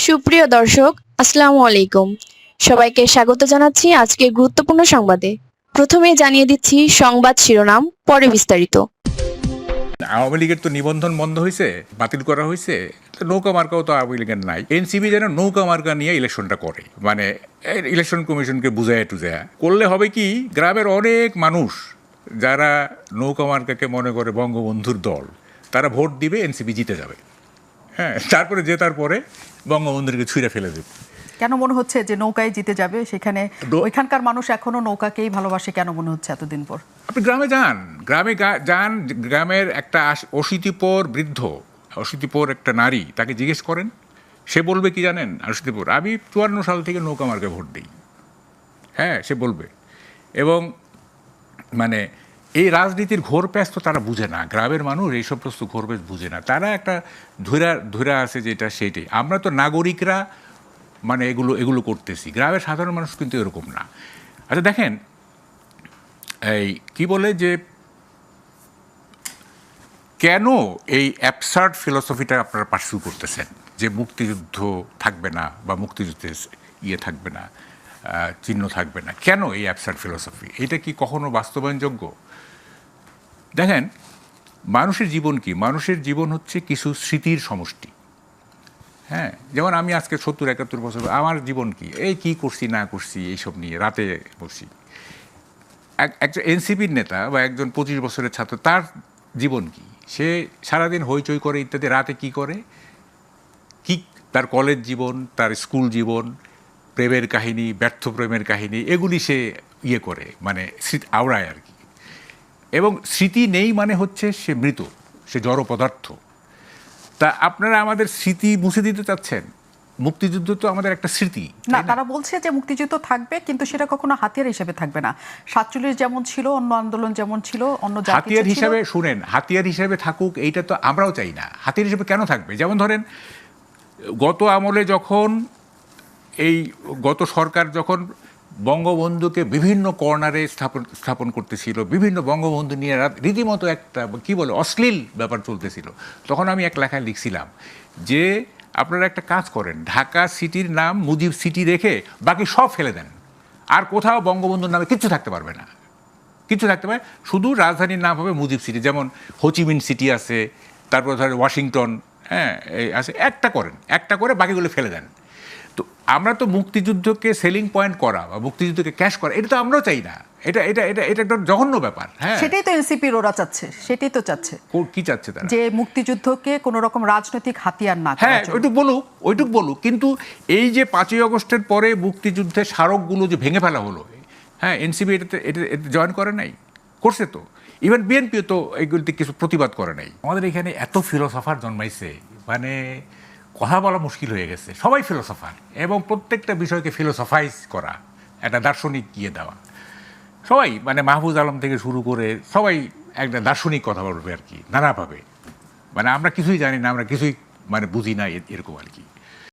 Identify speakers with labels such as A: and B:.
A: সুপ্রিয় দর্শক, আসসালামু আলাইকুম। সবাইকে স্বাগত জানাচ্ছি আজকের গুরুত্বপূর্ণ সংবাদে। প্রথমেই জানিয়ে দিচ্ছি সংবাদ শিরোনাম, পরে বিস্তারিত।
B: আওয়ামী লীগের তো নিবন্ধন বন্ধ হয়েছে, বাতিল করা হয়েছে। তো নৌকা মার্কাও তো আওয়ামী লীগের নাই। এনসিপি যেন নৌকা মার্কা নিয়ে ইলেকশনটা করে, মানে ইলেকশন কমিশনকে বুঝায় টুজায়া করলে হবে কি, গ্রামের অনেক মানুষ যারা নৌকা মার্কাকে মনে করে বঙ্গবন্ধুর দল, তারা ভোট দিবে, এনসিপি জিতে যাবে। হ্যাঁ, তারপরে জেতার পরে বঙ্গবন্ধুকে ছুঁড়ে ফেলে দেবে।
C: কেন মনে হচ্ছে যে নৌকায় জিতে যাবে? সেখানে ওইখানকার মানুষ এখনো নৌকাকেই ভালোবাসে, কেন মনে হচ্ছে এতদিন পর?
B: আপনি গ্রামে যান, যান, গ্রামের একটা অশীতিপর বৃদ্ধ, অশীতিপর একটা নারী, তাকে জিজ্ঞেস করেন, সে বলবে কি জানেন? অশীতিপর, আমি 54 সাল থেকে নৌকা মার্কে ভোট দিই। হ্যাঁ, সে বলবে। এবং মানে এই রাজনীতির ঘোর প্যাঁচ তো তারা বুঝে না, গ্রামের মানুষ এই সমস্ত ঘোর প্যাঁচ বুঝে না, তারা একটা ধৈরা আছে যেটা সেইটাই। আমরা তো নাগরিকরা মানে এগুলো করতেছি, গ্রামের সাধারণ মানুষ কিন্তু এরকম না। আচ্ছা দেখেন, এই কি বলে যে কেন এই অ্যাবসার্ড ফিলসফিটা আপনারা পার্সিউ করতেছেন যে মুক্তিযুদ্ধ থাকবে না বা মুক্তিযুদ্ধের থাকবে না, চিহ্ন থাকবে না? কেন এই অ্যাবসার্ড ফিলসফি? এটা কি কখনো বাস্তবায়নযোগ্য? দেখেন, মানুষের জীবন কি? মানুষের জীবন হচ্ছে কিছু স্মৃতির সমষ্টি। হ্যাঁ, যেমন আমি আজকে 70-71 বছর, আমার জীবন কি, এই কি করছি না করছি এইসব নিয়ে রাতে বসি। একজন এনসিপির নেতা বা একজন 25 বছরের ছাত্র, তার জীবন কি? সে সারাদিন হইচই করে ইত্যাদি, রাতে কি করে, কি তার কলেজ জীবন, তার স্কুল জীবন, প্রেমের কাহিনী, ব্যর্থ প্রেমের কাহিনী, এগুলি সে করে, মানে আওড়ায় আর কি। এবং স্মৃতি নেই মানে হচ্ছে সে মৃত, সে জড় পদার্থ। তা আপনারা আমাদের স্মৃতি মুছে দিতে চাচ্ছেন? মুক্তিযুদ্ধ তো আমাদের একটা স্মৃতি
C: না, তারা বলছে যে মুক্তিযুদ্ধ থাকবে, কিন্তু সেটা কখনো হাতিয়ার হিসেবে থাকবে না। 47 যেমন ছিল, অন্য আন্দোলন যেমন ছিল, অন্য
B: হাতিয়ার হিসাবে, শুনেন, হাতিয়ার হিসাবে থাকুক, এইটা তো আমরাও চাই না। হাতিয়ার হিসেবে কেন থাকবে? যেমন ধরেন, গত আমলে যখন গত সরকার যখন বঙ্গবন্ধুকে বিভিন্ন কর্নারে স্থাপন করতেছিল, বিভিন্ন বঙ্গবন্ধু নিয়ে রীতিমতো একটা কি বলে অশ্লীল ব্যাপার চলতেছিল, তখন আমি এক লেখায় লিখছিলাম যে আপনারা একটা কাজ করেন, ঢাকা সিটির নাম মুজিব সিটি রেখে বাকি সব ফেলে দেন, আর কোথাও বঙ্গবন্ধুর নামে কিচ্ছু থাকতে পারবে না, কিছু থাকতে পারে, শুধু রাজধানীর নাম হবে মুজিব সিটি। যেমন হোচিমিন সিটি আছে, তারপর ধরেন ওয়াশিংটন, হ্যাঁ আছে, একটা করে বাকিগুলো ফেলে দেন। তো আমরা তো মুক্তিযুদ্ধকে সেলিং পয়েন্ট করা বা মুক্তিযুদ্ধকে ক্যাশ করা, এটা তো আমরাও চাই না। এটা এটা এটা এটা একটা জঘন্য ব্যাপার। হ্যাঁ,
C: সেটাই তো এনসিপির ওরা চাচ্ছে, সেটাই তো চাচ্ছে।
B: কি চাচ্ছে তারা?
C: যে মুক্তিযুদ্ধকে কোনো রকম রাজনৈতিক হাতিয়ার না করা।
B: হ্যাঁ, ওইটুক বলুক, কিন্তু এই যে 5ই আগস্টের পরে মুক্তিযুদ্ধের স্মারকগুলো যে ভেঙে ফেলা হলো, হ্যাঁ, এনসিপি এটাতে জয়েন করে নাই, করছে তো। ইভেন বিএনপিও তো এগুলিতে কিছু প্রতিবাদ করে নাই। আমাদের এখানে এত ফিলোসফার জন্মাইছে, মানে কথা বলা মুশকিল হয়ে গেছে। সবাই ফিলোসফার, এবং প্রত্যেকটা বিষয়কে ফিলোসফাইজ করা, একটা দার্শনিক দেওয়া। সবাই মানে মাহফুজ আলম থেকে শুরু করে সবাই একটা দার্শনিক কথা বলবে আর কি, নানাভাবে। মানে আমরা কিছুই জানি না, আমরা কিছুই মানে বুঝি না, এরকম আর কি।